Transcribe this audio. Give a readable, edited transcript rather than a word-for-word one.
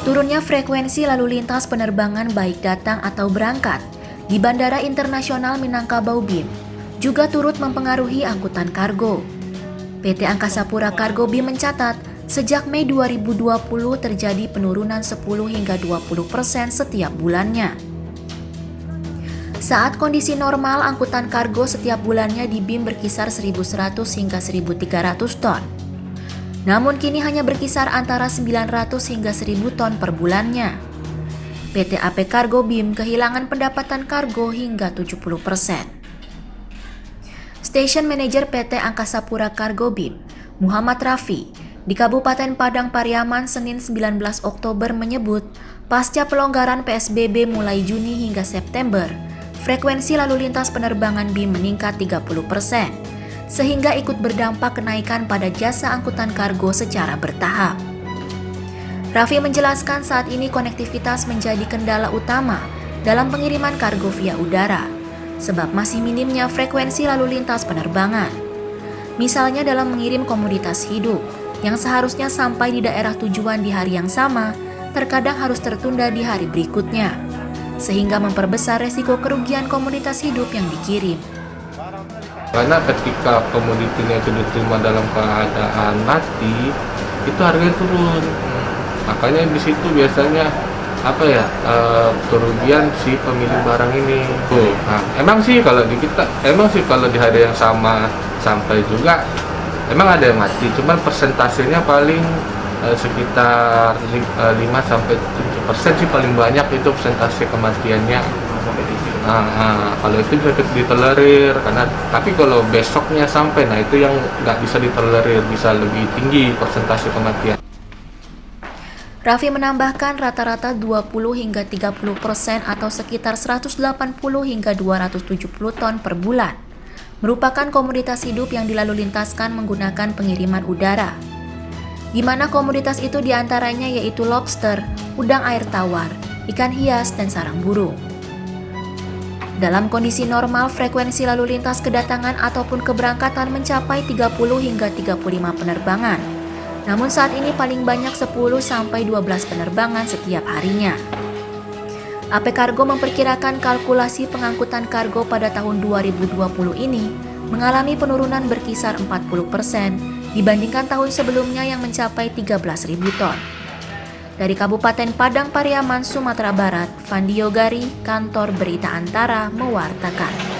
Turunnya frekuensi lalu lintas penerbangan baik datang atau berangkat di Bandara Internasional Minangkabau BIM juga turut mempengaruhi angkutan kargo. PT Angkasa Pura Cargo BIM mencatat, sejak Mei 2020 terjadi penurunan 10 hingga 20% setiap bulannya. Saat kondisi normal, angkutan kargo setiap bulannya di BIM berkisar 1.100 hingga 1.300 ton. Namun kini hanya berkisar antara 900 hingga 1.000 ton per bulannya. PT AP Cargo BIM kehilangan pendapatan kargo hingga 70%. Station Manager PT Angkasa Pura Cargo BIM, Muhammad Rafi, di Kabupaten Padang Pariaman Senin 19 Oktober menyebut, pasca pelonggaran PSBB mulai Juni hingga September, frekuensi lalu lintas penerbangan BIM meningkat 30%. Sehingga ikut berdampak kenaikan pada jasa angkutan kargo secara bertahap. Raffi menjelaskan saat ini konektivitas menjadi kendala utama dalam pengiriman kargo via udara, sebab masih minimnya frekuensi lalu lintas penerbangan. Misalnya dalam mengirim komoditas hidup, yang seharusnya sampai di daerah tujuan di hari yang sama, terkadang harus tertunda di hari berikutnya, sehingga memperbesar resiko kerugian komoditas hidup yang dikirim. Karena ketika komoditinya itu diterima dalam keadaan mati, itu harganya turun. Makanya di situ biasanya kerugian si pemilik barang ini. Nah, emang sih kalau di hari yang sama sampai juga emang ada yang mati, cuman persentasenya paling sekitar 5-7% sih paling banyak itu persentase kematiannya. Kalau itu bisa ditolerir, tapi kalau besoknya sampai, nah itu yang nggak bisa ditolerir, bisa lebih tinggi persentase kematian. Raffi menambahkan rata-rata 20 hingga 30% atau sekitar 180 hingga 270 ton per bulan merupakan komoditas hidup yang dilalu lintaskan menggunakan pengiriman udara. Di mana komoditas itu diantaranya yaitu lobster, udang air tawar, ikan hias, dan sarang burung. Dalam kondisi normal, frekuensi lalu lintas kedatangan ataupun keberangkatan mencapai 30 hingga 35 penerbangan. Namun saat ini paling banyak 10-12 penerbangan setiap harinya. AP Cargo memperkirakan kalkulasi pengangkutan kargo pada tahun 2020 ini mengalami penurunan berkisar 40% dibandingkan tahun sebelumnya yang mencapai 13.000 ton. Dari Kabupaten Padang Pariaman, Sumatera Barat, Fandi Yogari, Kantor Berita Antara, mewartakan.